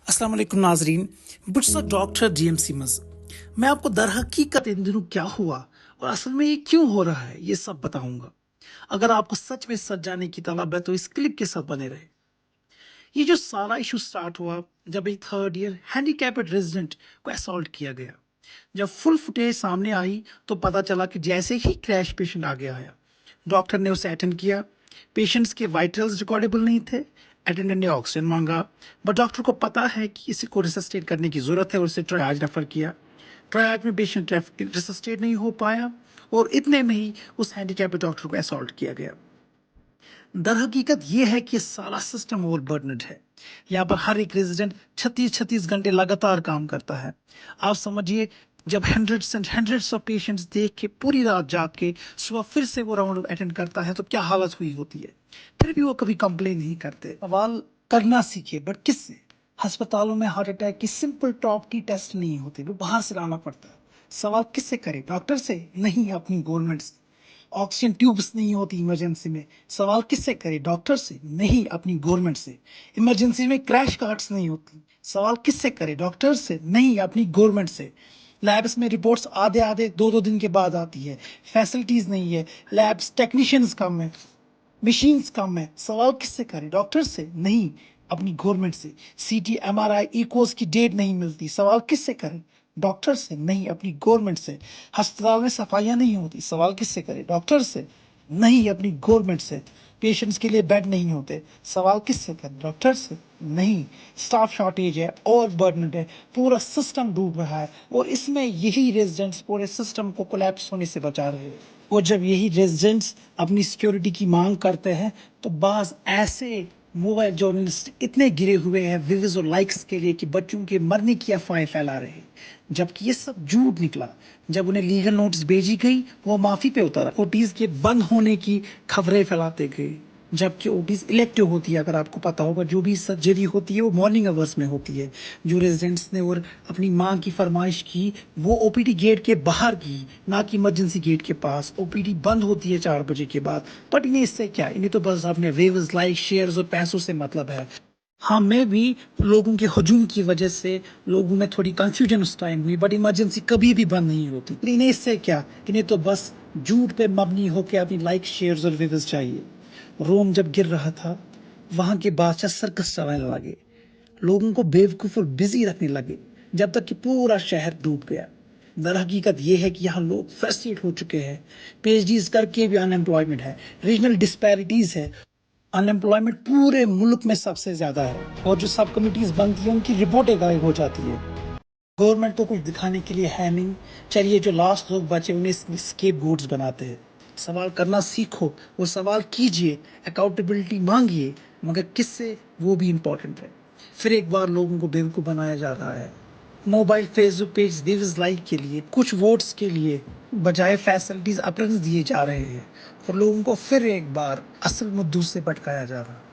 अस्सलाम वालेकुम नाजरीन बस डॉक्टर जीएमसी मज मैं आपको दर हकीकत इन दिनों क्या हुआ और असल में ये क्यों हो रहा है ये सब बताऊंगा। अगर आपको सच में सच जाने की तलब है तो इस क्लिप के साथ बने रहे। ये जो सारा इशू स्टार्ट हुआ जब एक थर्ड ईयर हैंडीकैप्ड रेजिडेंट को असॉल्ट किया गया। जब फुल फुटेज सामने आई तो पता चला कि जैसे ही क्रैश पेशेंट आगे आया डॉक्टर ने उसे अटेंड किया। पेशेंट्स के वाइटल्स रिकॉर्डेबल नहीं थे। अटेंडेंट ने ऑक्सीजन मांगा बट डॉक्टर को पता है कि इसी को रिसस्टेट करने की ज़रूरत है और उसे ट्रायज रेफर किया। ट्रायज में पेशेंट रिसस्टेट नहीं हो पाया और इतने में ही उस हैंडीकैप्ड डॉक्टर को असॉल्ट किया गया। दर हकीकत ये है कि सारा सिस्टम ओवरबर्डनड है। यहाँ पर हर एक रेजिडेंट 36 घंटे लगातार काम करता है। आप समझिए जब हंड्रेड्स ऑफ पेशेंट्स देख के पूरी रात जाग के सुबह फिर से वो राउंड अटेंड करता है तो क्या हालत हुई होती है। फिर भी वो कभी कंप्लेन नहीं करते। सवाल करना सीखे बट किससे। अस्पतालों में हार्ट अटैक की सिंपल टॉप की टेस्ट नहीं होती, वो बाहर से लाना पड़ता है। सवाल किससे करे, डॉक्टर से नहीं, अपनी गवर्नमेंट से। ऑक्सीजन ट्यूब्स नहीं होती इमरजेंसी में, सवाल किससे करे, डॉक्टर से नहीं, अपनी गवर्नमेंट से। इमरजेंसी में क्रैश कार्ड्स नहीं होती, सवाल किससे करे, डॉक्टर से नहीं, अपनी गवर्नमेंट से। लैब्स में रिपोर्ट्स आधे आधे दो दिन के बाद आती है। फैसिलिटीज नहीं है, लैब्स टेक्नीशियंस कम है, मशीन्स कम है, सवाल किससे करे, डॉक्टर से नहीं, अपनी गवर्नमेंट से। सीटी एमआरआई इकोस की डेट नहीं मिलती, सवाल किससे करे, डॉक्टर से नहीं, अपनी गवर्नमेंट से। अस्पताल में सफाइयाँ नहीं होती, सवाल किससे करे, डॉक्टर से नहीं, अपनी गवर्नमेंट से। पेशेंट्स के लिए बेड नहीं होते, सवाल किससे करे, डॉक्टर से नहीं। स्टाफ शॉर्टेज है और बर्डन है, पूरा सिस्टम डूब रहा है और इसमें यही रेजिडेंट्स पूरे सिस्टम को कोलैप्स होने से बचा रहे हैं। और जब यही रेजिडेंट्स अपनी सिक्योरिटी की मांग करते हैं तो बाज ऐसे मोबाइल जर्नलिस्ट इतने गिरे हुए हैं व्यूज और लाइक्स के लिए कि बच्चों के मरने की अफवाहें फैला रहे हैं, जबकि ये सब झूठ निकला। जब उन्हें लीगल नोटिस भेजी गई वो माफी पे उतरा, ओटीज के बंद होने की खबरें फैलाते गए, जबकि ओटीज इलेक्टिव होती है। अगर आपको पता होगा जो भी सर्जरी होती है वो मॉर्निंग आवर्स में होती है। जो रेजिडेंट्स ने और अपनी माँ की फरमाइश की वो ओपीडी गेट के बाहर की, ना कि इमरजेंसी गेट के पास। ओपीडी बंद होती है 4 बजे के बाद, बट इन्हें इससे क्या, इन्हें तो बस अपने वेव्स, लाइक, शेयर्स और पैसों से मतलब है। हाँ, मैं भी लोगों के हजूम की वजह से लोगों में थोड़ी कंफ्यूजन उस टाइम हुई, बट इमरजेंसी कभी भी बंद नहीं होती। इन्हें इससे क्या, इन्हें तो बस झूठ पे मबनी होकर अपनी लाइक, शेयर्स और व्यूज चाहिए। रोम जब गिर रहा था वहां के बादशाह सर्कस चलाने लगे, लोगों को बेवकूफ और बिजी रखने लगे, जब तक कि पूरा शहर डूब गया। दर हकीकत यह है कि यहाँ लोग फ्रस्ट्रेट हो चुके हैं, पीएचडीज करके भी अनएम्प्लॉयमेंट है, रीजनल डिस्पैरिटीज है, अनएम्प्लॉयमेंट पूरे मुल्क में सबसे ज्यादा है और जो सब कमिटीज बनती है उनकी रिपोर्टें गायब हो जाती है। गवर्नमेंट तो कुछ दिखाने के लिए है नहीं, चलिए जो लास्ट लोग बचे उन्हें स्केप गोट्स बनाते हैं। सवाल करना सीखो और सवाल कीजिए, अकाउंटेबिलिटी मांगिए, मगर किससे, वो भी इम्पोर्टेंट है। फिर एक बार लोगों को बेवकूफ़ बनाया जा रहा है mobile, Facebook page, views, like के लिए, कुछ वोट्स के लिए, बजाय फैसिलिटीज अपने दिए जा रहे हैं और लोगों को फिर एक बार असल मुद्दों से भटकाया जा रहा है।